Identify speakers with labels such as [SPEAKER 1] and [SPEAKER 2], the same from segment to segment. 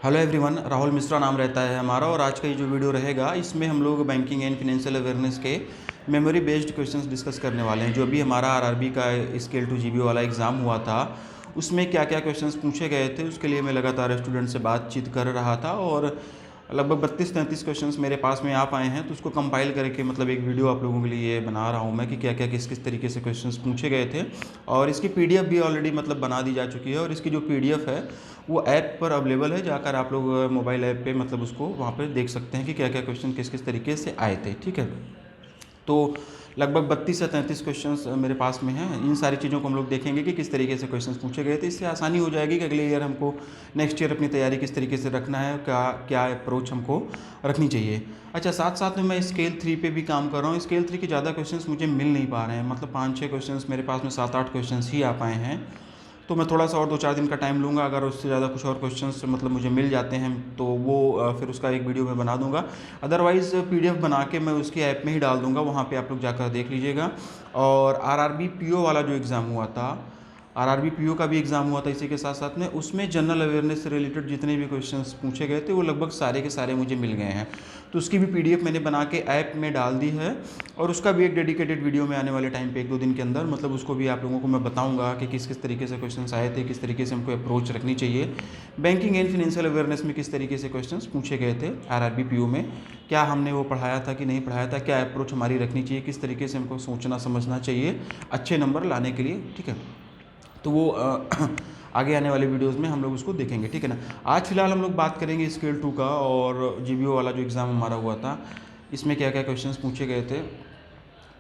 [SPEAKER 1] Hello everyone, Rahul Mishra नाम रहता है हमारा। और आज का ये जो वीडियो रहेगा इसमें हम लोग बैंकिंग एंड फिनेंशियल अवेयरनेस के मेमोरी बेस्ड क्वेश्चंस डिस्कस करने वाले हैं। जो अभी हमारा आरआरबी का स्केल टू जीबी वाला एग्ज़ाम हुआ था उसमें क्या क्या क्वेश्चंस पूछे गए थे उसके लिए मैं लगातार स्टूडेंट से बातचीत कर रहा था और लगभग 32-33 क्वेश्चंस मेरे पास में आ पाए हैं। तो उसको कंपाइल करके मतलब एक वीडियो आप लोगों के लिए बना रहा हूँ मैं कि क्या क्या किस किस तरीके से क्वेश्चंस पूछे गए थे। और इसकी पीडीएफ भी ऑलरेडी मतलब बना दी जा चुकी है और इसकी जो पीडीएफ है वो ऐप पर अवेलेबल है। जाकर आप लोग मोबाइल ऐप पे मतलब उसको वहाँ पे देख सकते हैं कि क्या क्या क्वेश्चन किस किस तरीके से आए थे। ठीक है, तो लगभग 32 से 33 क्वेश्चंस मेरे पास में हैं। इन सारी चीज़ों को हम लोग देखेंगे कि किस तरीके से क्वेश्चंस पूछे गए थे। इससे आसानी हो जाएगी कि अगले ईयर हमको नेक्स्ट ईयर अपनी तैयारी किस तरीके से रखना है, क्या क्या अप्रोच हमको रखनी चाहिए। अच्छा, साथ साथ में मैं स्केल 3 पे भी काम कर रहा हूँ। स्केल 3 के ज़्यादा क्वेश्चंस मुझे मिल नहीं पा रहे हैं, मतलब 5-6 क्वेश्चंस मेरे पास में 7-8 क्वेश्चंस ही आ पाए हैं। तो मैं थोड़ा सा और 2-4 दिन का टाइम लूँगा। अगर उससे ज़्यादा कुछ और क्वेश्चंस मतलब मुझे मिल जाते हैं तो वो फिर उसका एक वीडियो मैं बना दूँगा। अदरवाइज़ पीडीएफ बना के मैं उसकी ऐप में ही डाल दूँगा, वहाँ पे आप लोग जाकर देख लीजिएगा। और आरआरबी पीओ वाला जो एग्ज़ाम हुआ था, आरआरबी पीओ का भी एग्ज़ाम हुआ था इसी के साथ साथ में, उसमें जनरल अवेयरनेस से रिलेटेड जितने भी क्वेश्चंस पूछे गए थे वो लगभग सारे के सारे मुझे मिल गए हैं। तो उसकी भी पीडीएफ मैंने बना के ऐप में डाल दी है और उसका भी एक डेडिकेटेड वीडियो में आने वाले टाइम पे 1-2 दिन के अंदर मतलब उसको भी आप लोगों को मैं बताऊंगा कि किस किस तरीके से क्वेश्चंस आए थे, किस तरीके से हमको अप्रोच रखनी चाहिए। बैंकिंग एंड फिनेंशियल अवेयरनेस में किस तरीके से क्वेश्चंस पूछे गए थे आरआरबी पीओ में, क्या हमने वो पढ़ाया था कि नहीं पढ़ाया था, क्या अप्रोच हमारी रखनी चाहिए, किस तरीके से हमको सोचना समझना चाहिए अच्छे नंबर लाने के लिए। ठीक है, तो वो आगे आने वाले वीडियोस में हम लोग उसको देखेंगे। ठीक है ना। आज फिलहाल हम लोग बात करेंगे स्केल 2 का और जीबीओ वाला जो एग्ज़ाम हमारा हुआ था इसमें क्या क्या क्वेश्चंस पूछे गए थे।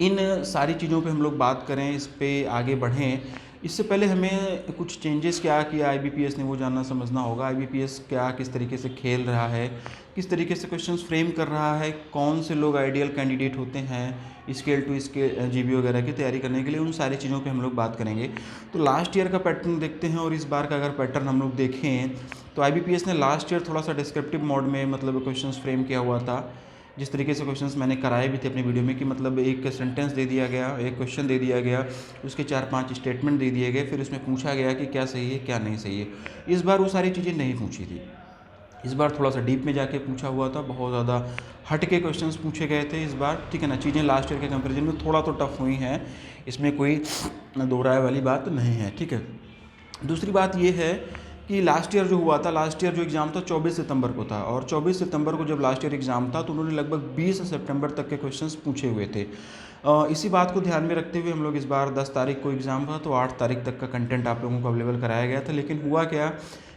[SPEAKER 1] इन सारी चीज़ों पे हम लोग बात करें, इस पे आगे बढ़ें इससे पहले हमें कुछ चेंजेस क्या किया आईबीपीएस ने वो जानना समझना होगा। आईबीपीएस क्या किस तरीके से खेल रहा है, किस तरीके से क्वेश्चंस फ्रेम कर रहा है, कौन से लोग आइडियल कैंडिडेट होते हैं स्केल टू स्केल जीबी वगैरह की तैयारी करने के लिए, उन सारी चीज़ों पे हम लोग बात करेंगे। तो लास्ट ईयर का पैटर्न देखते हैं और इस बार का अगर पैटर्न हम लोग देखें तो आईबीपीएस ने लास्ट ईयर थोड़ा सा डिस्क्रिप्टिव मोड में मतलब क्वेश्चंस फ्रेम किया हुआ था। जिस तरीके से क्वेश्चंस मैंने कराए भी थे अपनी वीडियो में कि मतलब एक सेंटेंस दे दिया गया, एक क्वेश्चन दे दिया गया, उसके 4-5 स्टेटमेंट दे दिए गए, फिर उसमें पूछा गया कि क्या सही है क्या नहीं सही है। इस बार वो सारी चीज़ें नहीं पूछी थी। इस बार थोड़ा सा डीप में जाके पूछा हुआ था, बहुत ज़्यादा हट के क्वेश्चंस पूछे गए थे इस बार। ठीक है ना, चीज़ें लास्ट ईयर के कंपेरिजन में थोड़ा तो टफ हुई हैं, इसमें कोई दो राय वाली बात नहीं है। ठीक है, दूसरी बात ये है कि लास्ट ईयर जो हुआ था, लास्ट ईयर जो एग्ज़ाम था 24 सितंबर को था और 24 सितंबर को जब लास्ट ईयर एग्ज़ाम था तो उन्होंने लगभग 20 सितंबर तक के क्वेश्चंस पूछे हुए थे। इसी बात को ध्यान में रखते हुए हम लोग इस बार 10 तारीख को एग्ज़ाम था तो 8 तारीख तक का कंटेंट आप लोगों को अवेलेबल कराया गया था। लेकिन हुआ क्या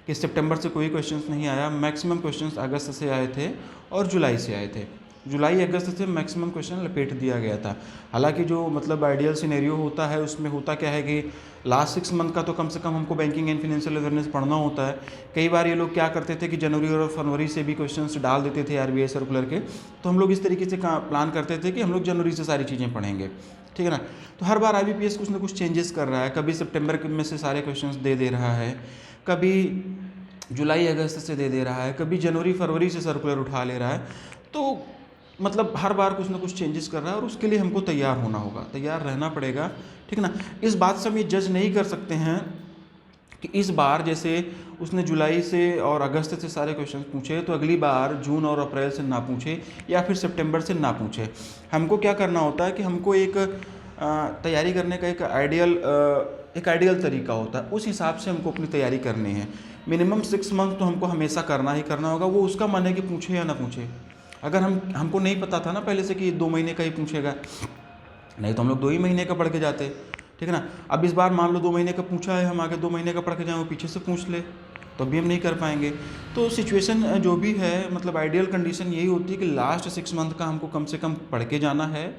[SPEAKER 1] कि सितंबर से कोई क्वेश्चंस नहीं आया, मैक्सिमम क्वेश्चंस अगस्त से आए थे और जुलाई से आए थे। जुलाई अगस्त से मैक्सिमम क्वेश्चन लपेट दिया गया था। हालांकि जो मतलब आइडियल सिनेरियो होता है उसमें होता क्या है कि लास्ट 6 मंथ का तो कम से कम हमको बैंकिंग एंड फिनेंशियल अवेयरनेस पढ़ना होता है। कई बार ये लोग क्या करते थे कि जनवरी और फरवरी से भी क्वेश्चंस डाल देते थे आरबीआई सर्कुलर के, तो हम लोग इस तरीके से प्लान करते थे कि हम लोग जनवरी से सारी चीज़ें पढ़ेंगे। ठीक है ना। तो हर बार आईबीपीएस कुछ ना कुछ चेंजेस कर रहा है, कभी सितंबर में से सारे क्वेश्चंस दे रहा है, कभी जुलाई अगस्त से दे रहा है, कभी जनवरी फरवरी से सर्कुलर उठा ले रहा है। तो मतलब हर बार कुछ ना कुछ चेंजेस कर रहा है और उसके लिए हमको तैयार होना होगा, तैयार रहना पड़ेगा। ठीक है ना। इस बात से हम ये जज नहीं कर सकते हैं कि इस बार जैसे उसने जुलाई से और अगस्त से सारे क्वेश्चन पूछे तो अगली बार जून और अप्रैल से ना पूछे या फिर सितंबर से ना पूछे। हमको क्या करना होता है कि हमको एक तैयारी करने का एक आइडियल तरीका होता है, उस हिसाब से हमको अपनी तैयारी करनी है। मिनिमम 6 मंथ तो हमको हमेशा करना ही करना होगा। वो उसका मन है कि पूछे या ना पूछे। अगर हमको नहीं पता था ना पहले से कि 2 महीने का ही पूछेगा, नहीं तो हम लोग 2 ही महीने का पढ़ के जाते। ठीक है ना। अब इस बार मान लो 2 महीने का पूछा है, हम आगे 2 महीने का पढ़ के जाएँ वो पीछे से पूछ ले तो अभी हम नहीं कर पाएंगे। तो सिचुएशन जो भी है मतलब आइडियल कंडीशन यही होती है कि लास्ट 6 मंथ का हमको कम से कम पढ़ के जाना है।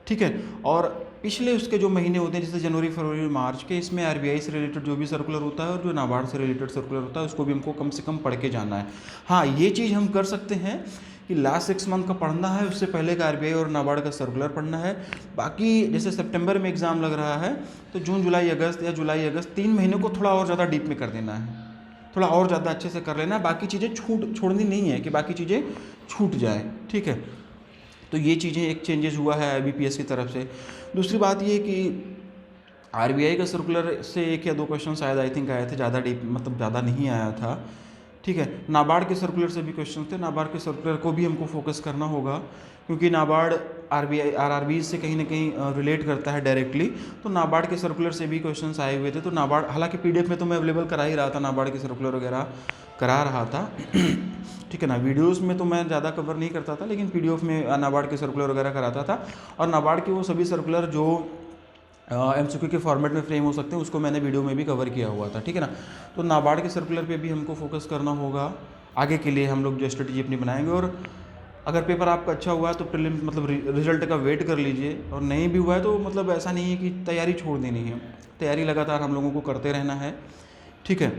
[SPEAKER 1] ठीक है। और पिछले उसके जो महीने होते हैं जैसे जनवरी फरवरी मार्च के, इसमें आरबीआई से रिलेटेड जो भी सर्कुलर होता है और जो नाबार्ड से रिलेटेड सर्कुलर होता है उसको भी हमको कम से कम पढ़ के जाना है। हाँ, ये चीज़ हम कर सकते हैं कि लास्ट 6 मंथ का पढ़ना है, उससे पहले का आरबीआई और नाबार्ड का सर्कुलर पढ़ना है। बाकी जैसे सितंबर में एग्ज़ाम लग रहा है तो जून जुलाई अगस्त या जुलाई अगस्त 3 महीने को थोड़ा और ज़्यादा डीप में कर देना है, थोड़ा और ज़्यादा अच्छे से कर लेना है। बाकी चीज़ें छोड़नी नहीं है कि बाकी चीज़ें छूट जाए। ठीक है। तो ये चीज़ें एक चेंजेस हुआ है आईबीपीएस की तरफ से। दूसरी बात ये कि आरबीआई का सर्कुलर से 1 या 2 क्वेश्चन शायद आई थिंक आए थे, ज़्यादा डीप मतलब ज़्यादा नहीं आया था। ठीक है। नाबार्ड के सर्कुलर से भी क्वेश्चन थे, नाबार्ड के सर्कुलर को भी हमको फोकस करना होगा, क्योंकि नाबार्ड आरबीआई आरआरबी से कहीं ना कहीं रिलेट करता है डायरेक्टली। तो नाबार्ड के सर्कुलर से भी क्वेश्चंस आए हुए थे। तो नाबार्ड, हालांकि पीडीएफ में तो मैं अवेलेबल करा ही रहा था, नाबार्ड के सर्कुलर वगैरह करा रहा था ठीक है ना। वीडियोस में तो मैं ज़्यादा कवर नहीं करता था, लेकिन पीडीएफ में नाबार्ड के सर्कुलर वगैरह कराता था। और नाबार्ड के वो सभी सर्कुलर जो एमसीक्यू के फॉर्मेट में फ्रेम हो सकते हैं, उसको मैंने वीडियो में भी कवर किया हुआ था, ठीक है ना। तो नाबार्ड के सर्कुलर पे भी हमको फोकस करना होगा। आगे के लिए हम लोग जो स्ट्रेटजी अपनी बनाएंगे, और अगर पेपर आपका अच्छा हुआ है तो प्रीलिम मतलब रिजल्ट का वेट कर लीजिए, और नहीं भी हुआ है तो मतलब ऐसा नहीं है कि तैयारी छोड़ देनी है, तैयारी लगातार हम लोगों को करते रहना है, ठीक है।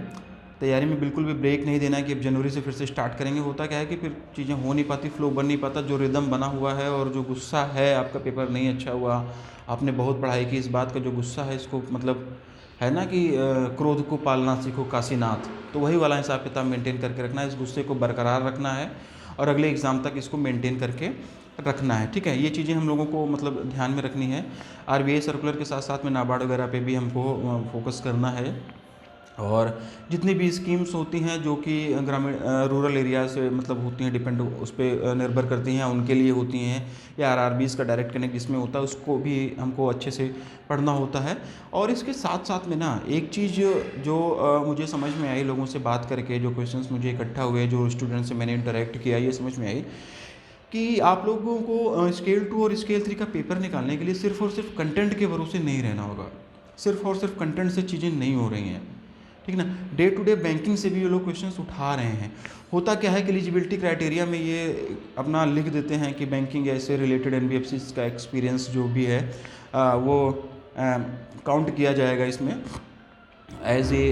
[SPEAKER 1] तैयारी में बिल्कुल भी ब्रेक नहीं देना है कि अब जनवरी से फिर से स्टार्ट करेंगे। होता क्या है कि फिर चीज़ें हो नहीं पाती, फ्लो बन नहीं पाता, जो रिदम बना हुआ है और जो गुस्सा है, आपका पेपर नहीं अच्छा हुआ, आपने बहुत पढ़ाई की, इस बात का जो गुस्सा है, इसको मतलब है ना कि क्रोध को पालना सीखो काशीनाथ, तो वही वाला हिसाब किताब मेंटेन करके रखना है। इस गुस्से को बरकरार रखना है और अगले एग्ज़ाम तक इसको मेंटेन करके रखना है, ठीक है। ये चीज़ें हम लोगों को मतलब ध्यान में रखनी है। आरबीआई सर्कुलर के साथ साथ में नाबार्ड वगैरह पे भी हमको फोकस करना है। और जितनी भी स्कीम्स होती हैं जो कि ग्रामीण रूरल एरिया से मतलब होती हैं, डिपेंड उस पर निर्भर करती हैं, उनके लिए होती हैं, या आरआरबीज़ का डायरेक्ट कनेक्ट जिसमें होता है, उसको भी हमको अच्छे से पढ़ना होता है। और इसके साथ साथ में ना एक चीज़ जो मुझे समझ में आई लोगों से बात करके, जो क्वेश्चंस मुझे इकट्ठा हुए, जो स्टूडेंट से मैंने इंटरेक्ट किया, ये समझ में आई कि आप लोगों को स्केल 2 और स्केल 3 का पेपर निकालने के लिए सिर्फ और सिर्फ कंटेंट के भरोसे नहीं रहना होगा। सिर्फ और सिर्फ कंटेंट से चीज़ें नहीं हो रही हैं, ठीक ना। डे टू डे बैंकिंग से भी ये लोग क्वेश्चंस उठा रहे हैं। होता क्या है कि एलिजिबिलिटी क्राइटेरिया में ये अपना लिख देते हैं कि बैंकिंग ऐसे रिलेटेड एनबीएफसी का एक्सपीरियंस जो भी है वो काउंट किया जाएगा इसमें एज ए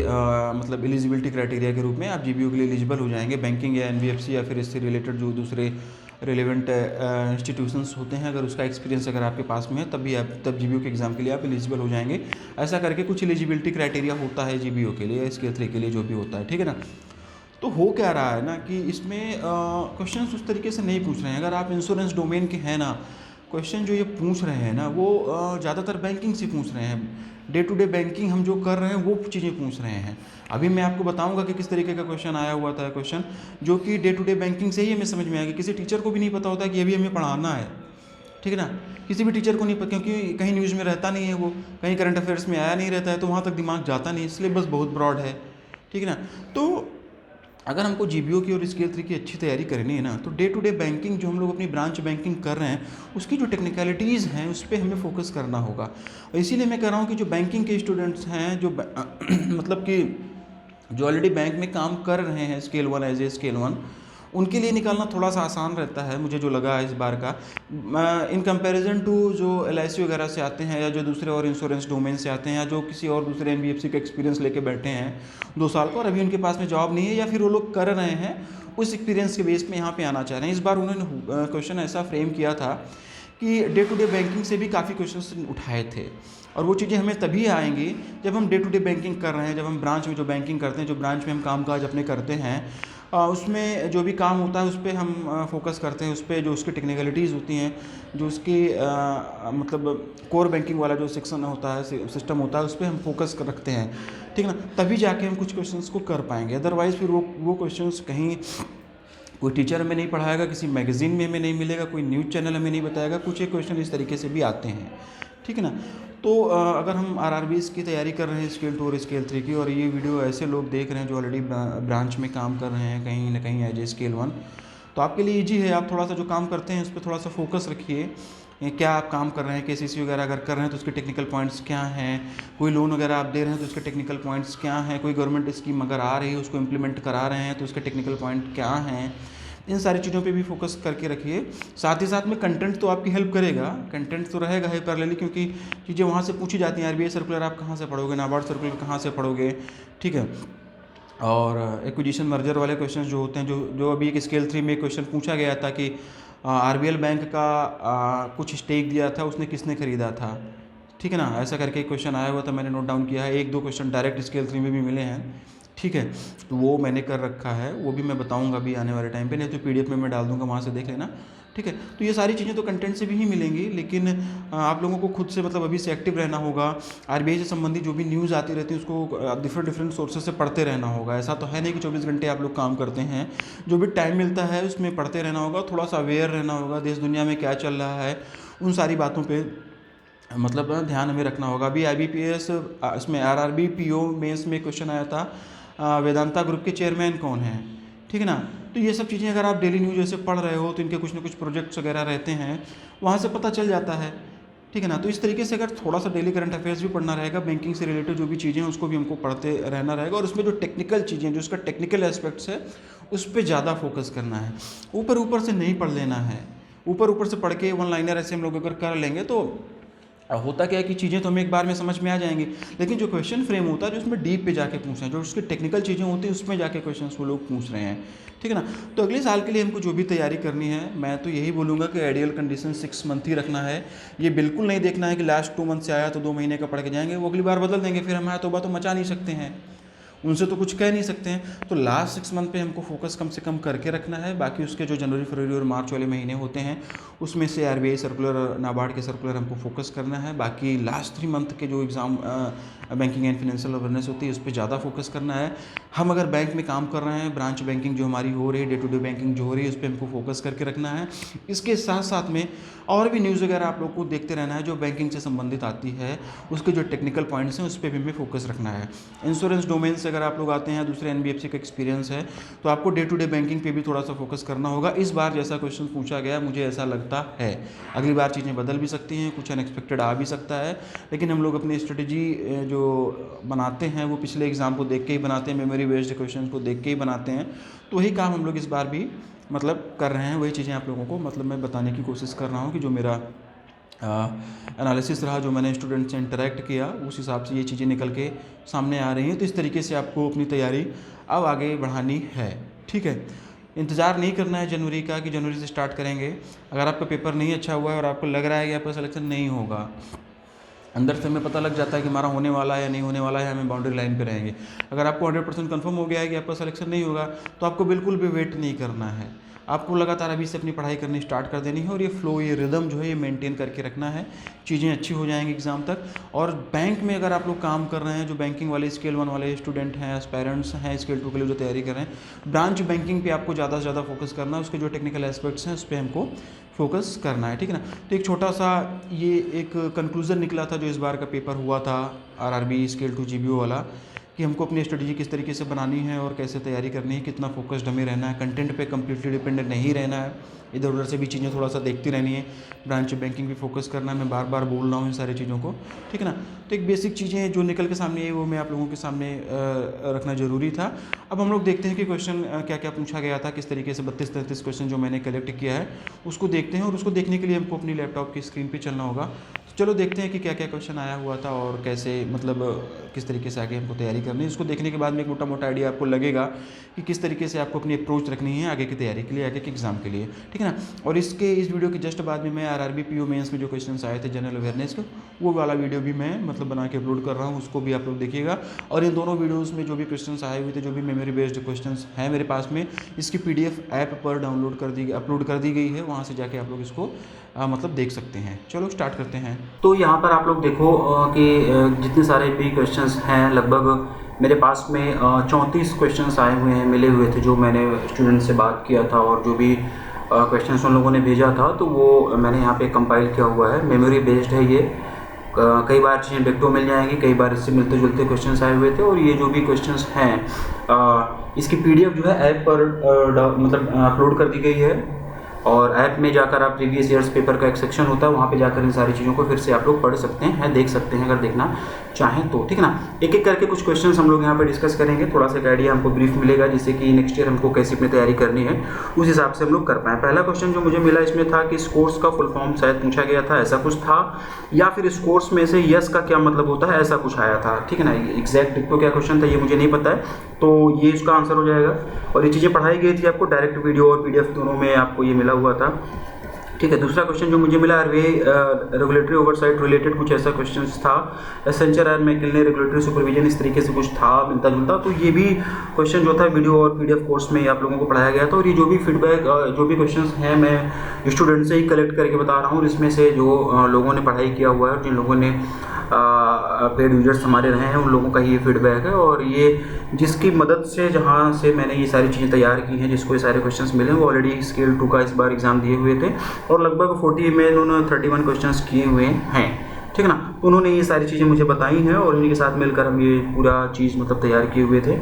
[SPEAKER 1] मतलब एलिजिबिलिटी क्राइटेरिया के रूप में। आप जीबीओ के लिए एलिजिबल हो जाएंगे, बैंकिंग या एनबीएफसी या फिर इससे रिलेटेड जो दूसरे रिलेवेंट इंस्टीट्यूशंस होते हैं, अगर उसका एक्सपीरियंस अगर आपके पास में है तब जीबीओ के एग्ज़ाम के लिए आप एलिजिबल हो जाएंगे। ऐसा करके कुछ एलिजिबिलिटी क्राइटेरिया होता है जीबीओ के लिए, स्केल 3 के लिए जो भी होता है, ठीक है ना। तो हो क्या रहा है ना कि इसमें क्वेश्चंस उस तरीके से नहीं पूछ रहे हैं। अगर आप इंश्योरेंस डोमेन के हैं ना, क्वेश्चन जो ये पूछ रहे हैं ना वो ज़्यादातर बैंकिंग से पूछ रहे हैं। डे टू डे बैंकिंग हम जो कर रहे हैं वो चीज़ें पूछ रहे हैं। अभी मैं आपको बताऊंगा कि किस तरीके का क्वेश्चन आया हुआ था, क्वेश्चन जो कि डे टू डे बैंकिंग से ही हमें समझ में आएगा। किसी टीचर को भी नहीं पता होता कि ये भी हमें पढ़ाना है, ठीक है ना। किसी भी टीचर को नहीं पता, क्योंकि कहीं न्यूज़ में रहता नहीं है, वो कहीं करंट अफेयर्स में आया नहीं रहता है, तो वहाँ तक दिमाग जाता नहीं, सिलेबस बहुत ब्रॉड है, ठीक है ना। तो अगर हमको जीबीओ की और स्केल 3 की अच्छी तैयारी करनी है ना, तो डे टू डे बैंकिंग जो हम लोग अपनी ब्रांच बैंकिंग कर रहे हैं उसकी जो टेक्निकलिटीज़ हैं उस पर हमें फोकस करना होगा। और इसीलिए मैं कह रहा हूँ कि जो बैंकिंग के स्टूडेंट्स हैं, जो मतलब कि जो ऑलरेडी बैंक में काम कर रहे हैं स्केल 1 एज ए स्केल 1, उनके लिए निकालना थोड़ा सा आसान रहता है, मुझे जो लगा इस बार का, इन कंपैरिजन टू जो एलआईसी वगैरह से आते हैं, या जो दूसरे और इंश्योरेंस डोमेन से आते हैं, या जो किसी और दूसरे एनबीएफसी का एक्सपीरियंस लेके बैठे हैं 2 साल का और अभी उनके पास में जॉब नहीं है, या फिर वो लोग कर रहे हैं उस एक्सपीरियंस के बेस पे यहाँ पे आना चाह रहे हैं। इस बार उन्होंने क्वेश्चन ऐसा फ्रेम किया था कि डे टू डे बैंकिंग से भी काफ़ी क्वेश्चन उठाए थे, और वो चीज़ें हमें तभी आएंगी जब हम डे टू डे बैंकिंग कर रहे हैं, जब हम ब्रांच में जो बैंकिंग करते हैं, जो ब्रांच में हम कामकाज अपने करते हैं, उसमें जो भी काम होता है उस पर हम फोकस करते हैं, उस पर जो उसकी टेक्निकलिटीज़ होती हैं, जो उसकी मतलब कोर बैंकिंग वाला जो सेक्शन होता है, सिस्टम होता है, उस पर हम फोकस रखते हैं, ठीक है ना। तभी जाके हम कुछ क्वेश्चंस को कर पाएंगे। अदरवाइज़ फिर वो क्वेश्चंस कहीं कोई टीचर हमें नहीं पढ़ाएगा, किसी मैगजीन में हमें नहीं मिलेगा, कोई न्यूज़ चैनल हमें नहीं बताएगा, कुछ एक क्वेश्चन इस तरीके से भी आते हैं, ठीक है ना। तो अगर हम आरआरबीज़ की तैयारी कर रहे हैं स्केल 2 और स्केल 3 की, और ये वीडियो ऐसे लोग देख रहे हैं जो ऑलरेडी ब्रांच में काम कर रहे हैं कहीं ना कहीं एज ए स्केल 1, तो आपके लिए ईजी है। आप थोड़ा सा जो काम करते हैं उस पर थोड़ा सा फोकस रखिए, क्या आप काम कर रहे हैं, केसीसी वगैरह अगर कर रहे हैं तो उसके टेक्निकल पॉइंट्स क्या हैं, कोई लोन वगैरह आप दे रहे हैं तो उसके टेक्निकल पॉइंट्स क्या हैं, कोई गवर्नमेंट स्कीम अगर आ रही है उसको इम्प्लीमेंट करा रहे हैं तो उसके टेक्निकल पॉइंट क्या हैं, इन सारी चीज़ों पे भी फोकस करके रखिए। साथ ही साथ में कंटेंट तो आपकी हेल्प करेगा, कंटेंट तो रहेगा ही पैरेलली, क्योंकि चीज़ें वहाँ से पूछी जाती हैं। आरबीआई सर्कुलर आप कहाँ से पढ़ोगे, नाबार्ड सर्कुलर कहाँ से पढ़ोगे, ठीक है। और एक्विजिशन मर्जर वाले क्वेश्चन जो होते हैं, जो अभी एक स्केल 3 में क्वेश्चन पूछा गया था कि आरबीएल बैंक का कुछ स्टेक दिया था, उसने किसने खरीदा था, ठीक है ना। ऐसा करके एक क्वेश्चन आया हुआ था, मैंने नोट डाउन किया है। 1-2 क्वेश्चन डायरेक्ट स्केल 3 में भी मिले हैं, ठीक है। तो वो मैंने कर रखा है, वो भी मैं बताऊंगा अभी आने वाले टाइम पे, नहीं तो पीडीएफ में मैं डाल दूंगा, वहाँ से देख लेना। ठीक है। तो ये सारी चीज़ें तो कंटेंट से भी ही मिलेंगी, लेकिन आप लोगों को खुद से मतलब अभी से एक्टिव रहना होगा। आरबीआई से संबंधित जो भी न्यूज़ आती रहती है उसको डिफरेंट सोर्सेज से पढ़ते रहना होगा। ऐसा तो है नहीं कि 24 घंटे आप लोग काम करते हैं, जो भी टाइम मिलता है उसमें पढ़ते रहना होगा, थोड़ा सा अवेयर रहना होगा देश दुनिया में क्या चल रहा है, उन सारी बातों पर मतलब ध्यान हमें रखना होगा। अभी IBPS इसमें RRB PO मेंस में क्वेश्चन आया था, वेदांता ग्रुप के चेयरमैन कौन हैं, ठीक है ना। तो ये सब चीज़ें अगर आप डेली न्यूज़ जैसे पढ़ रहे हो तो इनके कुछ ना कुछ प्रोजेक्ट्स वगैरह रहते हैं, वहाँ से पता चल जाता है, ठीक है ना। तो इस तरीके से अगर थोड़ा सा डेली करंट अफेयर्स भी पढ़ना रहेगा, बैंकिंग से रिलेटेड जो भी चीज़ें हैं उसको भी हमको पढ़ते रहना रहेगा, और उसमें जो टेक्निकल चीज़ें जो उसका टेक्निकल एस्पेक्ट्स है उस पर ज़्यादा फोकस करना है। ऊपर से नहीं पढ़ लेना है। ऊपर से पढ़ के वन लाइनर ऐसे हम लोग अगर कर लेंगे तो होता क्या है कि चीज़ें तो हमें एक बार में समझ में आ जाएंगी, लेकिन जो क्वेश्चन फ्रेम होता है जो उसमें डीप पे जाके पूछ रहे हैं, जो उसकी टेक्निकल चीज़ें होती हैं उसमें जाके क्वेश्चन वो लोग पूछ रहे हैं, ठीक है ना। तो अगले साल के लिए हमको जो भी तैयारी करनी है, मैं तो यही बोलूँगा कि आइडियल कंडीशन 6 मंथ ही रखना है। ये बिल्कुल नहीं देखना है कि लास्ट 2 मंथ से आया तो 2 महीने का पढ़ के जाएंगे, वो अगली बार बदल देंगे, फिर हमारा तौबा तो मचा नहीं सकते हैं, उनसे तो कुछ कह नहीं सकते हैं। तो लास्ट 6 मंथ पे हमको फोकस कम से कम करके रखना है। बाकी उसके जो जनवरी फरवरी और मार्च वाले महीने होते हैं उसमें से RBI सर्कुलर, नाबार्ड के सर्कुलर हमको फोकस करना है। बाकी लास्ट 3 मंथ के जो exam banking and financial awareness होती है उस पर ज़्यादा फोकस करना है। हम अगर बैंक में काम कर रहे हैं, ब्रांच बैंकिंग जो हमारी हो रही है, डे टू डे बैंकिंग जो हो रही है, उस पर हमको फोकस करके रखना है। इसके साथ साथ में और भी न्यूज़ वगैरह आप लोग को देखते रहना है जो बैंकिंग से संबंधित आती है, उसके जो टेक्निकल पॉइंट्स हैं उस पर भी हमें फोकस रखना है। इंश्योरेंस डोमेन से अगर आप लोग आते हैं, दूसरे NBFC का एक्सपीरियंस है, तो आपको डे टू डे बैंकिंग पे भी थोड़ा सा फोकस करना होगा। इस बार जैसा क्वेश्चन पूछा गया मुझे ऐसा लगता है, अगली बार चीज़ें बदल भी सकती हैं, कुछ अनएक्सपेक्टेड आ भी सकता है, लेकिन हम लोग अपनी स्ट्रेटजी जो बनाते हैं वो पिछले एग्ज़ाम को देख के ही बनाते हैं, मेमोरी बेस्ड क्वेश्चन को देख के ही बनाते हैं। तो वही काम हम लोग इस बार भी मतलब कर रहे हैं, वही चीज़ें आप लोगों को मतलब मैं बताने की कोशिश कर रहा हूँ कि जो मेरा एनालिसिस रहा, जो मैंने स्टूडेंट से इंटरेक्ट किया, उस हिसाब से ये चीज़ें निकल के सामने आ रही हैं। तो इस तरीके से आपको अपनी तैयारी अब आगे बढ़ानी है, ठीक है। इंतज़ार नहीं करना है जनवरी का कि जनवरी से स्टार्ट करेंगे। अगर आपका पेपर नहीं अच्छा हुआ है और आपको लग रहा है कि आपका सिलेक्शन नहीं होगा, अंदर से हमें पता लग जाता है कि हमारा होने वाला है या नहीं होने वाला है, हमें बाउंड्री लाइन पे रहेंगे। अगर आपको 100% कन्फर्म हो गया है कि आपका सिलेक्शन नहीं होगा तो आपको बिल्कुल भी वेट नहीं करना है, आपको लगातार अभी से अपनी पढ़ाई करनी स्टार्ट कर देनी है, और ये फ्लो, ये रिदम जो है ये मेंटेन करके रखना है। चीज़ें अच्छी हो जाएंगी एग्ज़ाम तक। और बैंक में अगर आप लोग काम कर रहे हैं, जो बैंकिंग वाले स्केल 1 वाले स्टूडेंट हैं, एस्पायरेंट्स हैं, स्केल 2 के लिए जो तैयारी कर रहे हैं, ब्रांच बैंकिंग पे आपको ज़्यादा से ज़्यादा फोकस करना है। उसके जो टेक्निकल एस्पेक्ट्स हैं उस पर हमको फोकस करना है, ठीक है ना। तो एक छोटा सा ये एक कंक्लूज़न निकला था जो इस बार का पेपर हुआ था RRB स्केल 2 GBO वाला, कि हमको अपनी स्ट्रेटजी किस तरीके से बनानी है और कैसे तैयारी करनी है, कितना फोकस्ड हमें रहना है, कंटेंट पे कम्प्लीटली डिपेंडेंट नहीं रहना है, इधर उधर से भी चीज़ें थोड़ा सा देखती रहनी है, ब्रांच बैंकिंग भी फोकस करना है। मैं बार बार बोल रहा हूँ इन सारी चीज़ों को, ठीक है ना। तो एक बेसिक चीज़ें जो निकल के सामने आई वो मैं आप लोगों के सामने रखना ज़रूरी था। अब हम लोग देखते हैं कि क्वेश्चन क्या क्या पूछा गया था, किस तरीके से 32-33 क्वेश्चन जो मैंने कलेक्ट किया है उसको देखते हैं, और उसको देखने के लिए हमको अपनी लैपटॉप की स्क्रीन पर चलना होगा। चलो देखते हैं कि क्या क्या क्वेश्चन आया हुआ था और कैसे मतलब किस तरीके से आगे हमको तैयारी करनी है। इसको देखने के बाद में एक मोटा मोटा आइडिया आपको लगेगा कि किस तरीके से आपको अपनी अप्रोच रखनी है आगे की तैयारी के लिए, आगे के एग्ज़ाम के लिए, ठीक है ना। और इस वीडियो के जस्ट बाद में मैं RRB PO मेंस में जो क्वेश्चंस आए थे जनरल अवेयरनेस का, वो वाला वीडियो भी मैं मतलब बना के अपलोड कर रहा हूँ, उसको भी आप लोग देखिएगा। और इन दोनों वीडियोज़ में जो भी क्वेश्चंस आए हुए थे, जो भी मेमोरी बेस्ड क्वेश्चंस हैं मेरे पास में, इसकी PDF ऐप पर अपलोड कर दी गई है, वहाँ से जाके आप लोग इसको मतलब देख सकते हैं। चलो स्टार्ट करते हैं। तो यहाँ पर आप लोग देखो कि जितने सारे भी क्वेश्चंस हैं, लगभग मेरे पास में 34 क्वेश्चंस आए हुए हैं, मिले हुए थे, जो मैंने स्टूडेंट से बात किया था और जो भी क्वेश्चंस उन लोगों ने भेजा था तो वो मैंने यहाँ पे कंपाइल किया हुआ है। मेमोरी बेस्ड है ये, कई बार चीज़ें डिक्टो मिल जाएंगी, कई बार इससे मिलते जुलते क्वेश्चंस आए हुए थे। और ये जो भी क्वेश्चंस हैं इसकी PDF जो है ऐप पर मतलब अपलोड कर दी गई है, और ऐप में जाकर आप प्रीवियस ईयर्स पेपर का एक सेक्शन होता है, वहाँ पे जाकर इन सारी चीज़ों को फिर से आप लोग पढ़ सकते हैं, देख सकते हैं अगर देखना चाहें तो, ठीक है ना। एक एक करके कुछ क्वेश्चंस हम लोग यहाँ पे डिस्कस करेंगे, थोड़ा सा एक आइडिया हमको ब्रीफ मिलेगा, जिससे कि नेक्स्ट ईयर हमको कैसी अपनी तैयारी करनी है उस हिसाब से हम लोग कर पाएँ। पहला क्वेश्चन जो मुझे मिला इसमें था कि इस कोर्स का फुल फॉर्म शायद पूछा गया था, ऐसा कुछ था, या फिर इस कोर्स में से यस का क्या मतलब होता है, ऐसा कुछ आया था, ठीक है ना। एग्जैक्ट तो क्या क्वेश्चन था ये मुझे नहीं पता है, तो ये इसका आंसर हो जाएगा। और ये चीज़ें पढ़ाई गई थी आपको, डायरेक्ट वीडियो और PDF दोनों में आपको ये मिला हुआ था। ठीक है। दूसरा क्वेश्चन जो मुझे मिला आरबीआई रेगुलेटरी ओवरसाइट रिलेटेड कुछ ऐसा क्वेश्चन था, Accenture and McKinley regulatory supervision, इस तरीके से कुछ था मिलता जुलता। तो ये भी क्वेश्चन जो था वीडियो और पीडीएफ कोर्स में आप लोगों को पढ़ाया गया था। और ये जो भी फीडबैक जो भी क्वेश्चन हैं मैं स्टूडेंट से ही कलेक्ट करके बता रहा हूँ। इसमें से जो लोगों ने पढ़ाई किया हुआ है, जिन लोगों ने पेड यूजर्स हमारे रहे हैं, उन लोगों का ये फीडबैक है। और ये जिसकी मदद से, जहाँ से मैंने ये सारी चीज़ें तैयार की हैं, जिसको ये सारे क्वेश्चंस मिले, वो ऑलरेडी स्केल 2 का इस बार एग्जाम दिए हुए थे और लगभग 40 में उन्होंने 31 क्वेश्चंस किए हुए हैं, ठीक है ना। तो उन्होंने ये सारी चीज़ें मुझे बताई हैं और इन्हीं के साथ मिलकर हम ये पूरा चीज़ मतलब तैयार किए हुए थे।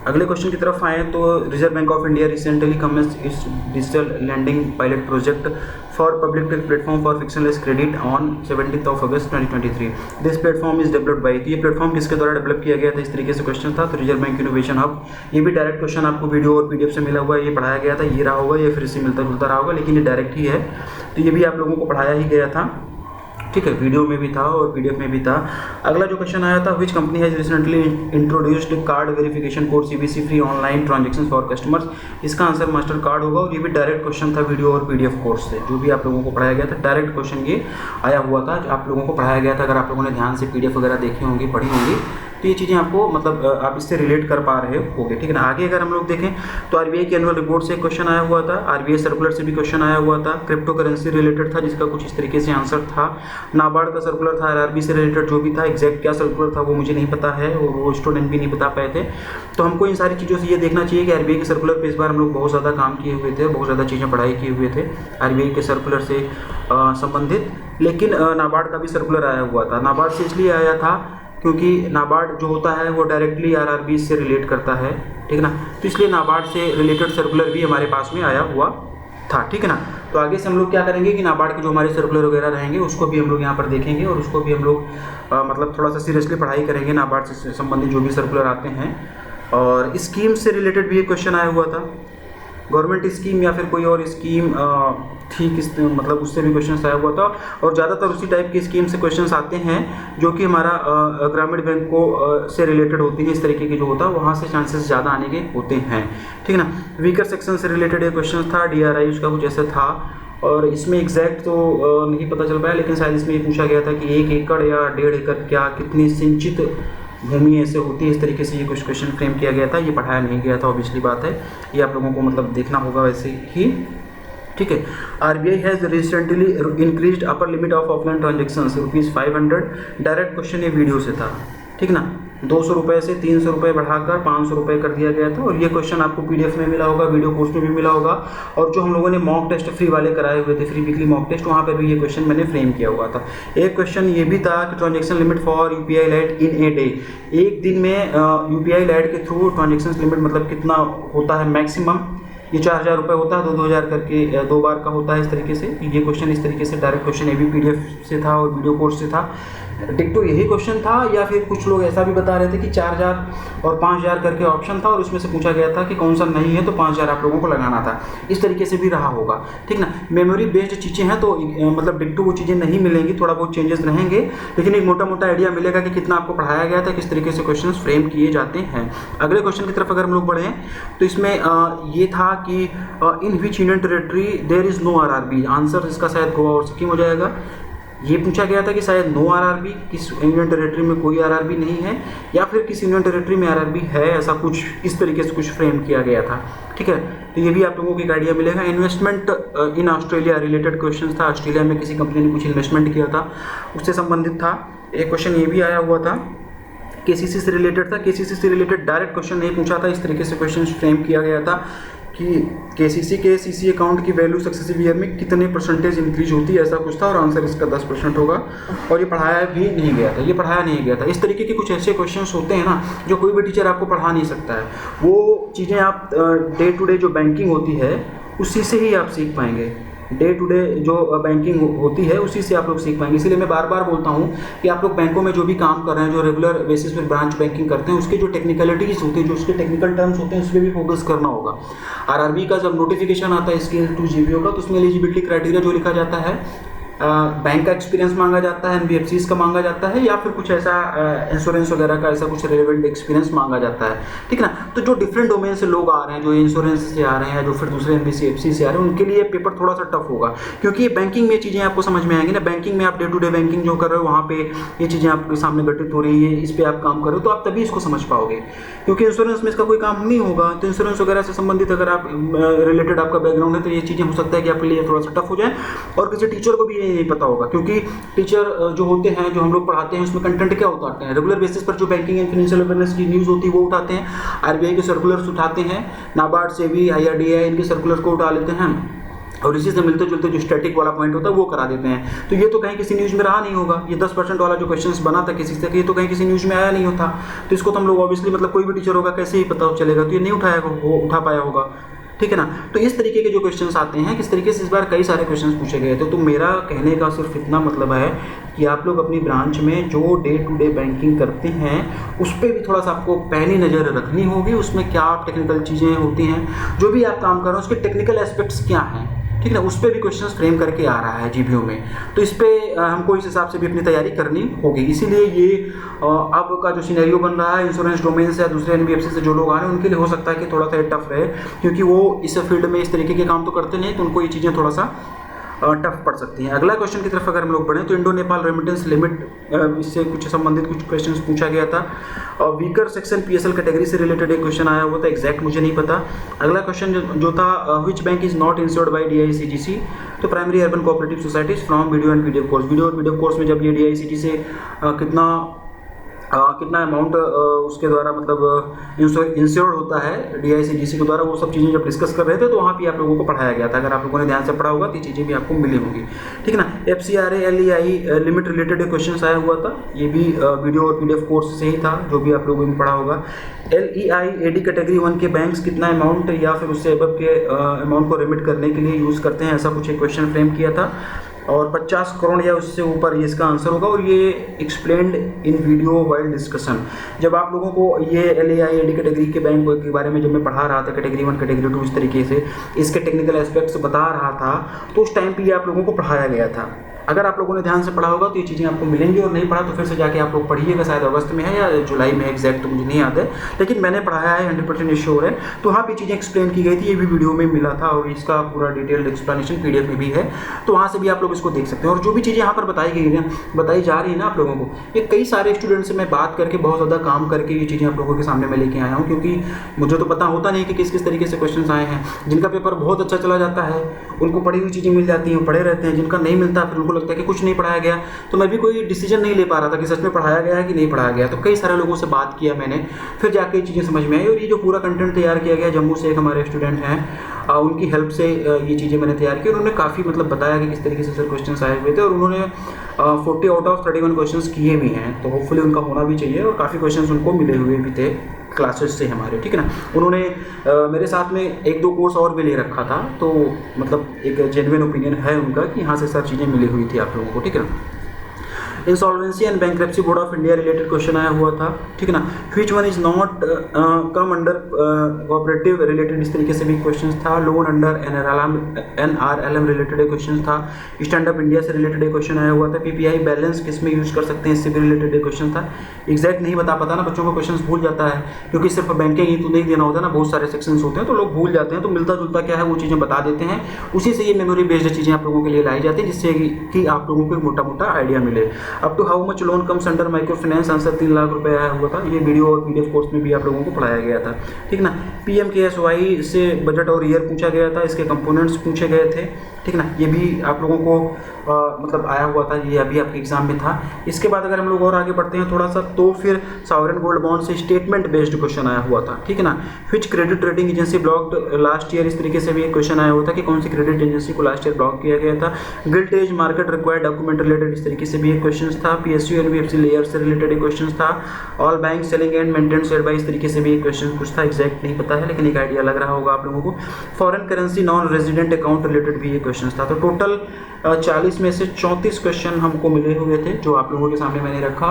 [SPEAKER 1] अगले क्वेश्चन की तरफ आए तो Reserve Bank of India recently commenced its digital lending pilot project for public platform for frictionless credit on 17 August 2023। This platform is developed by, तो ये प्लेटफॉर्म किसके द्वारा डेवलप किया गया था, इस तरीके से क्वेश्चन था। तो रिजर्व बैंक इनोवेशन हब, ये भी डायरेक्ट क्वेश्चन आपको वीडियो और पीडीएफ से मिला हुआ है, ये पढ़ाया गया था, ये रहा होगा, ये फिर से मिलता जुलता रहा होगा, लेकिन ये डायरेक्ट ही है। तो ये भी आप लोगों को पढ़ाया ही गया था, ठीक है, वीडियो में भी था और पीडीएफ में भी था। अगला जो क्वेश्चन आया था, which company has recently introduced card verification code CBC free online transaction for customers. इसका आंसर मास्टर कार्ड होगा। और ये भी डायरेक्ट क्वेश्चन था वीडियो और पीडीएफ कोर्स से, जो भी आप लोगों को पढ़ाया गया था, डायरेक्ट क्वेश्चन ये आया हुआ था, आप लोगों को पढ़ाया गया था। अगर आप लोगों ने ध्यान से पीडीएफ वगैरह देखी होंगी, पढ़ी होंगी, तो ये चीज़ें आपको मतलब आप इससे रिलेट कर पा रहे होगे, ठीक है ना। आगे अगर हम लोग देखें तो आरबीआई की एनुअल रिपोर्ट से क्वेश्चन आया हुआ था, आरबीआई सर्कुलर से भी क्वेश्चन आया हुआ था, क्रिप्टो करेंसी रिलेटेड था जिसका कुछ इस तरीके से आंसर था, नाबार्ड का सर्कुलर था, आरआरबी से रिलेटेड जो भी था, एग्जैक्ट क्या सर्कुलर था वो मुझे नहीं पता है और वो स्टूडेंट भी नहीं बता पाए थे। तो हमको इन सारी चीज़ों से ये देखना चाहिए कि आरबीआई के सर्कुलर पे इस बार हम लोग बहुत ज़्यादा काम किए हुए थे, बहुत ज़्यादा चीज़ें पढ़ाई किए हुए थे आरबीआई के सर्कुलर से संबंधित। लेकिन नाबार्ड का भी सर्कुलर आया हुआ था। नाबार्ड से इसलिए आया था क्योंकि नाबार्ड जो होता है वो डायरेक्टली आरआरबी से रिलेट करता है, ठीक है ना। तो इसलिए नाबार्ड से रिलेटेड सर्कुलर भी हमारे पास में आया हुआ था, ठीक है ना। तो आगे से हम लोग क्या करेंगे कि नाबार्ड के जो हमारे सर्कुलर वगैरह रहेंगे उसको भी हम लोग यहाँ पर देखेंगे और उसको भी हम लोग मतलब थोड़ा सा सीरियसली पढ़ाई करेंगे, नाबार्ड से संबंधित जो भी सर्कुलर आते हैं। और स्कीम से रिलेटेड भी एक क्वेश्चन आया हुआ था, गवर्नमेंट स्कीम या फिर कोई और स्कीम थी किस मतलब उससे भी क्वेश्चन आया हुआ था। और ज़्यादातर उसी टाइप की स्कीम से क्वेश्चंस आते हैं जो कि हमारा ग्रामीण बैंक को से रिलेटेड होती है, इस तरीके की जो होता है वहाँ से चांसेस ज़्यादा आने के होते हैं, ठीक है ना। वीकर सेक्शन से रिलेटेड एक क्वेश्चन था, डीआरआई उसका कुछ ऐसा था और इसमें एग्जैक्ट तो नहीं पता चल पाया, लेकिन शायद इसमें ये पूछा गया था कि 1 एकड़ या 1.5 एकड़ क्या कितनी सिंचित भूमि ऐसे होती है, इस तरीके से ये कुछ क्वेश्चन फ्रेम किया गया था। ये पढ़ाया नहीं गया था, ऑब्वियसली बात है, ये आप लोगों को मतलब देखना होगा वैसे ही, ठीक है। RBI has recently increased upper limit of offline transactions ₹500। Direct question ये वीडियो से था, ठीक ना। 200 रुपये से 300 रुपये बढ़ाकर 500 रुपये कर दिया गया था। और ये क्वेश्चन आपको पीडीएफ में मिला होगा, वीडियो कोर्स में भी मिला होगा। और जो हम लोगों ने मॉक टेस्ट फ्री वाले कराए हुए थे, फ्री वीकली मॉक टेस्ट, वहाँ पर भी ये क्वेश्चन मैंने फ्रेम किया हुआ था। एक क्वेश्चन ये भी था कि transaction limit for UPI light in a day, एक दिन में यूपीआई लाइट के थ्रू ट्रांजेक्शन लिमिट मतलब कितना होता है मैक्सिमम। ये 4000 रुपये होता है, 2-2000 करके 2 बार का होता है, इस तरीके से। ये क्वेश्चन इस तरीके से डायरेक्ट क्वेश्चन ये भी पीडीएफ से था और वीडियो कोर्स से था। डिक्टो यही क्वेश्चन था, या फिर कुछ लोग ऐसा भी बता रहे थे कि 4000 और 5000 करके ऑप्शन था और उसमें से पूछा गया था कि कौन सा नहीं है, तो 5000 आप लोगों को लगाना था। इस तरीके से भी रहा होगा, ठीक ना। मेमोरी बेस्ड चीज़ें हैं तो मतलब डिक्टो वो चीज़ें नहीं मिलेंगी, थोड़ा बहुत चेंजेस रहेंगे, लेकिन एक मोटा मोटा आइडिया मिलेगा कि कितना आपको पढ़ाया गया था, किस तरीके से क्वेश्चन फ्रेम किए जाते हैं। अगले क्वेश्चन की तरफ अगर हम लोग बढ़ें तो इसमें ये था कि in which union territory there is no RRB. Answer इसका शायद गोवा और सिक्किम हो जाएगा। ये पूछा गया था कि शायद नो आरआरबी, किस यूनियन टेरेटरी में कोई आरआरबी नहीं है, या फिर किस यूनियन टेरेटरी में आरआरबी है, ऐसा कुछ इस तरीके से कुछ फ्रेम किया गया था, ठीक है। तो ये भी आप लोगों को एक आइडिया मिलेगा। Investment in Australia related question था, ऑस्ट्रेलिया में किसी कंपनी ने कुछ इन्वेस्टमेंट किया था, उससे संबंधित था। एक क्वेश्चन ये भी आया हुआ था, केसीसी से रिलेटेड था। केसीसी से रिलेटेड डायरेक्ट क्वेश्चन नहीं पूछा था, इस तरीके से क्वेश्चन फ्रेम किया गया था कि केसीसी के सीसी अकाउंट की वैल्यू सक्सेसिव ईयर में कितने % इंक्रीज होती है, ऐसा कुछ था। और आंसर इसका 10% होगा। और ये पढ़ाया भी नहीं गया था, ये पढ़ाया नहीं गया था। इस तरीके के कुछ ऐसे क्वेश्चंस होते हैं ना जो कोई भी टीचर आपको पढ़ा नहीं सकता है। वो चीज़ें आप डे टू डे जो बैंकिंग होती है उसी से ही आप सीख पाएंगे। डे टू डे जो बैंकिंग होती है उसी से आप लोग सीख पाएंगे। इसलिए मैं बार बार बोलता हूँ कि आप लोग बैंकों में जो भी काम कर रहे हैं, जो रेगुलर बेसिस पर ब्रांच बैंकिंग करते हैं, उसके जो टेक्निकलिटीज़ होती है, जो उसके टेक्निकल टर्म्स होते हैं, उस पर भी फोकस करना होगा। आरआरबी का जब नोटिफिकेशन आता है स्केल 2 जीबीओ का, तो उसमें एलिजिबिलिटी क्राइटेरिया जो लिखा जाता है
[SPEAKER 2] बैंक का एक्सपीरियंस मांगा जाता है, एनबीएफसीज का मांगा जाता है, या फिर कुछ ऐसा इंश्योरेंस वगैरह का ऐसा कुछ रेलेवेंट एक्सपीरियंस मांगा जाता है, ठीक है ना। तो जो डिफरेंट डोमेन से लोग आ रहे हैं, जो इंश्योरेंस से आ रहे हैं, जो फिर दूसरे एनबीएफसी से आ रहे हैं, उनके लिए पेपर थोड़ा सा टफ होगा, क्योंकि बैंकिंग में चीज़ें आपको समझ में आएंगी ना। बैंकिंग में आप डे टू डे बैंकिंग जो कर रहे हो, वहाँ पे ये चीज़ें आपके सामने घटित हो रही है, इस पर आप काम कर रहे हो, तो आप तभी इसको समझ पाओगे। क्योंकि इंश्योरेंस में इसका कोई काम नहीं होगा, तो इंश्योरेंस वगैरह से संबंधित अगर आप रिलेटेड आपका बैकग्राउंड है, तो ये चीज़ें हो सकता है कि आपके लिए थोड़ा सा टफ हो जाए। और किसी टीचर को भी ये नहीं पता होगा, क्योंकि टीचर जो होते हैं, जो हम लोग पढ़ाते हैं, उसमें कंटेंट क्या उतारते हैं, रेगुलर बेसिस पर जो बैंकिंग एंड फाइनेंशियल अवेयरनेस की न्यूज़ होती है वो उठाते हैं, आरबीआई के सर्कुलर्स उठाते हैं, नाबार्ड, सेबी, आईआरडीआई इनके सर्कुलर्स को उठा लेते हैं, और इसी से मिलते जुलते जो स्टैटिक वाला पॉइंट होता है वो करा देते हैं। तो ये तो कहीं किसी न्यूज़ में रहा नहीं होगा। ये 10% वाला जो क्वेश्चंस बना था किसी से, ये तो कहीं किसी न्यूज़ में आया नहीं होता। तो इसको तो हम लोग ऑब्वियसली, मतलब कोई भी टीचर होगा कैसे ही पता चलेगा, तो ये नहीं उठा पाया होगा, ठीक है ना। तो इस तरीके के जो क्वेश्चंस आते हैं, किस तरीके से इस बार कई सारे क्वेश्चंस पूछे गए थे। तो मेरा कहने का सिर्फ इतना मतलब है कि आप लोग अपनी ब्रांच में जो डे टू डे बैंकिंग करते हैं उस पर भी थोड़ा सा आपको पहली नज़र रखनी होगी। उसमें क्या टेक्निकल चीज़ें होती हैं, जो भी आप काम कर रहे हो उसके टेक्निकल एस्पेक्ट्स क्या हैं, ठीक है ना, उस पर भी क्वेश्चंस फ्रेम करके आ रहा है जीबीओ में। तो इस पर हमको इस हिसाब से भी अपनी तैयारी करनी होगी। इसीलिए ये अब का जो सिनेरियो बन रहा है इंश्योरेंस डोमेन से या दूसरे एनबीएफसी से जो लोग आ रहे हैं, उनके लिए हो सकता है कि थोड़ा सा टफ रहे, क्योंकि वो इस फील्ड में इस तरीके के काम तो करते नहीं, तो उनको ये चीज़ें थोड़ा सा टफ पड़ सकती हैं। अगला क्वेश्चन की तरफ अगर हम लोग पढ़ें तो इंडो नेपाल रेमिटेंस लिमिट, इससे कुछ संबंधित कुछ क्वेश्चंस पूछा गया था। और वीकर सेक्शन पीएसएल कैटेगरी से रिलेटेड एक क्वेश्चन आया हुआ था, एग्जैक्ट मुझे नहीं पता। अगला क्वेश्चन जो था, which bank is not insured by DICGC, तो primary urban cooperative societies from video and PDF course. Video और पीडीएफ कोर्स में जब ये डीआईसीजी से कितना अमाउंट उसके द्वारा मतलब इंश्योर्ड होता है डीआईसीजीसी के द्वारा, वो सब चीज़ें जब डिस्कस कर रहे थे तो वहाँ पे आप लोगों को पढ़ाया गया था। अगर आप लोगों ने ध्यान से पढ़ा होगा तो ये चीज़ें भी आपको मिली होंगी, ठीक है ना। एफसीआरए एलईआई लिमिट रिलेटेड क्वेश्चन आया हुआ था, ये भी वीडियो और पीडीएफ कोर्स से ही था, जो भी आप लोगों ने पढ़ा होगा। एलईआई एडी कैटेगरी 1 के बैंक्स कितना अमाउंट या फिर उससे अबव के अमाउंट को रिमिट करने के लिए यूज़ करते हैं, ऐसा कुछ एक क्वेश्चन फ्रेम किया था। और 50 करोड़ या उससे ऊपर ये इसका आंसर होगा, और ये एक्सप्लेन्ड इन वीडियो वाइल डिस्कशन। जब आप लोगों को ये एलईआई एडी कैटेगरी के बैंक के बारे में जब मैं पढ़ा रहा था, कैटेगरी 1 कैटेगरी 2 इस तरीके से इसके टेक्निकल एस्पेक्ट्स बता रहा था, तो उस टाइम पे ये आप लोगों को पढ़ाया गया था। अगर आप लोगों ने ध्यान से पढ़ा होगा तो ये चीज़ें आपको मिलेंगी, और नहीं पढ़ा तो फिर से जाके आप लोग पढ़िएगा, शायद अगस्त में है या जुलाई में, एग्जैक्ट तो मुझे नहीं याद है, लेकिन मैंने पढ़ाया है, 100% श्योर है। तो वहाँ पे चीज़ें एक्सप्लेन की गई थी, ये भी वीडियो में मिला था, और इसका पूरा डिटेल्ड एक्सप्लेनेशन पीडीएफ में भी है, तो वहाँ से भी आप लोग इसको देख सकते हैं। और जो भी चीज़ें यहाँ पर बताई जा रही है ना आप लोगों को, ये कई सारे स्टूडेंट से मैं बात करके बहुत ज़्यादा काम करके ये चीज़ें आप लोगों के सामने मैं लेके आया हूँ, क्योंकि मुझे तो पता होता नहीं कि किस किस तरीके से क्वेश्चन आए हैं। जिनका पेपर बहुत अच्छा चला जाता है उनको पढ़ी हुई चीज़ें मिल जाती हैं, पढ़े रहते हैं। जिनका नहीं मिलता फिर उनको लगता है कि कुछ नहीं पढ़ाया गया, तो मैं भी कोई डिसीजन नहीं ले पा रहा था कि सच में पढ़ाया गया है कि नहीं पढ़ाया गया। तो कई सारे लोगों से बात किया मैंने, फिर जाके ये चीज़ें समझ में आई, और ये जो पूरा कंटेंट तैयार किया गया, जम्मू से एक हमारे स्टूडेंट हैं, उनकी हेल्प से ये चीज़ें मैंने तैयार की। उन्होंने काफ़ी मतलब बताया कि किस तरीके से सर क्वेश्चन आए हुए थे, और उन्होंने 40 आउट ऑफ 31 क्वेश्चन किए भी हैं, तो होपफुली उनका होना भी चाहिए। और काफ़ी क्वेश्चन उनको मिले हुए भी थे क्लासेस से हमारे, ठीक है ना। उन्होंने मेरे साथ में 1-2 कोर्स और भी ले रखा था, तो मतलब एक जेन्युइन ओपिनियन है उनका कि यहाँ से सब चीज़ें मिली हुई थी आप लोगों को, ठीक है ना। Insolvency and bankruptcy board of India related question आया हुआ था, ठीक है ना। Which one is not come under cooperative related, इस तरीके से भी क्वेश्चन था। लोन अंडर एनआरएलएम रिलेटेड एक क्वेश्चन था। स्टैंड अप इंडिया से रिलेटेड एक क्वेश्चन आया हुआ था। पीपीआई बैलेंस किस में यूज़ कर सकते हैं, इससे भी रिलेटेड एक क्वेश्चन था। एग्जैक्ट नहीं बता पाता ना, बच्चों को क्वेश्चन भूल जाता है, क्योंकि सिर्फ बैंकिंग ही तो नहीं देना होता ना, बहुत सारे सेक्शंस होते हैं, तो लोग भूल जाते हैं। तो मिलता जुलता क्या है वो चीज़ें बता देते हैं, उसी से ये मेमोरी बेस्ड चीज़ें आप लोगों के लिए लाई जाती है, जिससे कि आप लोगों को मोटा मोटा आइडिया मिले। Up to how much loan comes under micro finance, answer 3 lakh रुपए आया हुआ था। ये वीडियो और पीडीएफ कोर्स में भी आप लोगों को पढ़ाया गया था, ठीक ना। पीएमकेएसवाई से बजट और ईयर पूछा गया था, इसके कंपोनेंट्स पूछे गए थे, ठीक ना। ये भी आप लोगों को मतलब आया हुआ था, ये अभी आपके एग्जाम में था। इसके बाद अगर हम लोग और आगे बढ़ते हैं थोड़ा सा, तो फिर सॉवरेन गोल्ड बॉन्ड से स्टेटमेंट बेस्ड क्वेश्चन आया हुआ था, ठीक है ना। Which credit rating agency blocked last year, इस तरीके से भी एक क्वेश्चन आया हुआ था कि कौन सी क्रेडिट एजेंसी को लास्ट ईयर ब्लॉक किया गया था। Gilt edge market required document related, इस तरीके से भी एक क्वेश्चन था। पीएसयू एनबीएफसी लेयर से रिलेटेड एक क्वेश्चन था। All bank selling and maintenance share by, इस तरीके से भी एक क्वेश्चन पूछता, एग्जैक्ट नहीं पता है लेकिन एक आइडिया लग रहा होगा आप लोगों को। Foreign currency non resident account related भी एक क्वेश्चन था। तो टोटल 40 में से 34 क्वेश्चन हमको मिले हुए थे जो आप लोगों के सामने मैंने रखा,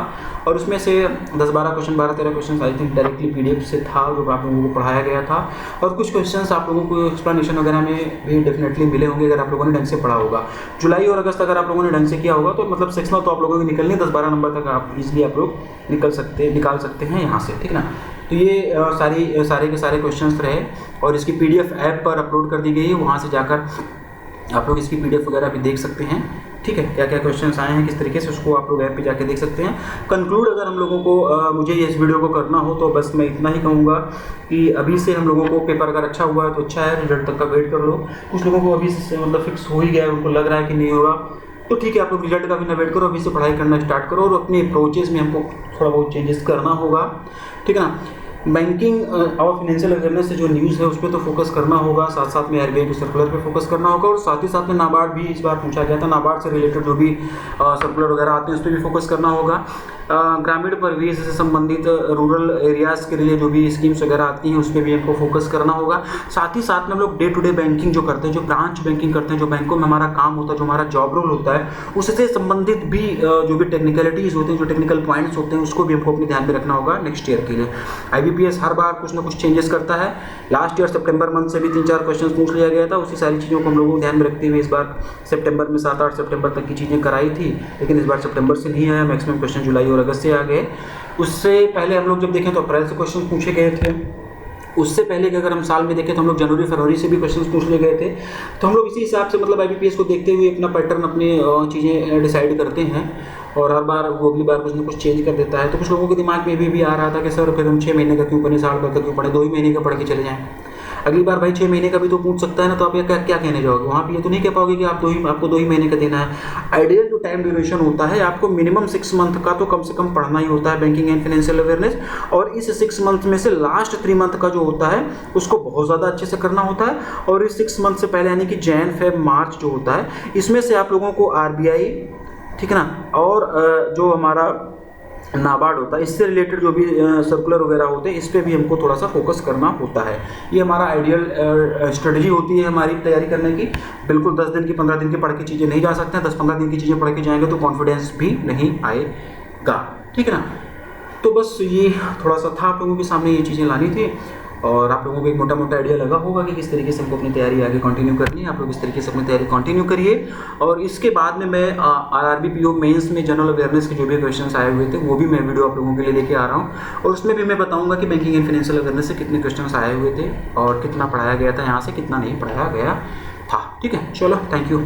[SPEAKER 2] और उसमें से 10-12 question 12-13 question I think directly PDF से था जो आप लोगों को पढ़ाया गया था, और कुछ क्वेश्चन आप लोगों को एक्सप्लेनेशन वगैरह में भी डेफिनेटली मिले होंगे अगर आप लोगों ने ढंग से पढ़ा होगा। जुलाई और अगस्त अगर आप लोगों ने ढंग से किया होगा तो मतलब सेक्शनल तो आप लोगों की निकलनी 10-12 नंबर तक आप इजीली आप लोग निकाल सकते हैं यहाँ से, ठीक ना। तो ये सारे के सारे क्वेश्चंस रहे, और इसकी PDF ऐप पर अपलोड कर दी गई है, वहाँ से जाकर आप लोग इसकी PDF वगैरह भी देख सकते हैं, ठीक है। क्या क्या क्वेश्चंस आए हैं किस तरीके से, उसको आप लोग ऐप पे जाके देख सकते हैं। कंक्लूड अगर हम लोगों को मुझे इस वीडियो को करना हो तो बस मैं इतना ही कहूँगा कि अभी से हम लोगों को पेपर अगर अच्छा हुआ है तो अच्छा है, रिजल्ट तक का वेट कर लो। कुछ लोगों को अभी से मतलब फिक्स हो ही गया है, उनको लग रहा है कि नहीं होगा, तो ठीक है आप लोग रिजल्ट का भी ना वेट करो, अभी से पढ़ाई करना स्टार्ट करो, और अपने अप्रोचेस में हमको थोड़ा बहुत चेंजेस करना होगा, ठीक है ना। बैंकिंग और फाइनेंशियल अवेयरनेस से जो न्यूज़ है उस पर तो फोकस करना होगा, साथ साथ में RBI के सर्कुलर पे फोकस करना होगा, और साथ ही साथ में नाबार्ड भी इस बार पूछा गया था, नाबार्ड से रिलेटेड जो भी सर्कुलर वगैरह आते हैं उस पर भी फोकस करना होगा। ग्रामीण परिवेश से संबंधित रूरल एरियाज़ के लिए जो भी स्कीम्स वगैरह आती हैं उस पर भी हमको फोकस करना होगा। साथ ही साथ में हम लोग डे टू डे बैंकिंग जो करते हैं, जो ब्रांच बैंकिंग करते हैं, जो बैंकों में हमारा काम होता है, जो हमारा जॉब रोल होता है, उससे संबंधित भी जो भी टेक्निकलिटीज़ होते हैं, जो टेक्निकल पॉइंट्स होते हैं, उसको भी हमको अपने ध्यान में रखना होगा नेक्स्ट ईयर के लिए। IBPS हर बार कुछ ना कुछ चेंजेस करता है। लास्ट ईयर सितंबर मंथ से भी 3-4 क्वेश्चन पूछ लिया गया था, उसी सारी चीज़ों को हम लोगों को ध्यान में रखते हुए इस बार सितंबर में 7-8 सितंबर तक की चीज़ें कराई थी, लेकिन इस बार सितंबर से नहीं आया, मैक्सिमम क्वेश्चन जुलाई और अगस्त से आ गए। उससे पहले हम लोग जब देखें तो अप्रैल से क्वेश्चन पूछे गए थे, उससे पहले कि अगर हम साल में देखें तो हम लोग जनवरी फरवरी से भी क्वेश्चंस पूछ ले गए थे। तो हम लोग इसी हिसाब से मतलब IBPS को देखते हुए अपना पैटर्न, अपनी चीज़ें डिसाइड करते हैं, और हर बार वो अगली बार कुछ ना कुछ चेंज कर देता है। तो कुछ लोगों के दिमाग में भी आ रहा था कि सर फिर हम 6 महीने का क्यों पढ़े, साल भर का क्यों पढ़े, 2 ही महीने का पढ़ के चले जाएँ। अगली बार भाई 6 महीने का भी तो पूछ सकता है ना, तो आप क्या कहने जाओगे वहाँ पे, ये तो नहीं कह पाओगे कि आपको 2 ही महीने का देना है। आइडियल जो टाइम ड्यूरेशन होता है आपको मिनिमम 6 मंथ का तो कम से कम पढ़ना ही होता है बैंकिंग एंड फाइनेंशियल अवेयरनेस, और इस 6 मंथ में से लास्ट 3 मंथ का जो होता है उसको बहुत ज़्यादा अच्छे से करना होता है, और इस 6 मंथ से पहले यानी कि जैन फेब मार्च जो होता है इसमें से आप लोगों को RBI, ठीक है ना, और जो हमारा नाबार्ड होता है इससे रिलेटेड जो भी सर्कुलर वगैरह होते हैं इस पर भी हमको थोड़ा सा फोकस करना होता है। ये हमारा आइडियल स्ट्रेटजी होती है हमारी तैयारी करने की। बिल्कुल 10 दिन की 15 दिन की पढ़ के चीज़ें नहीं जा सकते हैं, 10-15 दिन की चीज़ें पढ़ के जाएंगे तो कॉन्फिडेंस भी नहीं आएगा, ठीक है ना। तो बस ये थोड़ा सा था आप लोगों के सामने ये चीज़ें लानी थी, और आप लोगों को एक मोटा मोटा आइडिया लगा होगा कि किस तरीके से हमको अपनी तैयारी आगे कंटिन्यू करनी है। आप लोग इस तरीके से अपनी तैयारी कंटिन्यू करिए, और इसके बाद में मैं RRB PO मेंस में जनरल अवेयरनेस के जो भी क्वेश्चंस आए हुए थे वो भी मैं वीडियो आप लोगों के लिए लेके आ रहा हूँ, और उसमें भी मैं बताऊँगा कि बैंकिंग एंड फाइनेंशियल अवेयरनेस से कितने क्वेश्चन आए हुए थे और कितना पढ़ाया गया था यहाँ से, कितना नहीं पढ़ाया गया था, ठीक है। चलो, थैंक यू।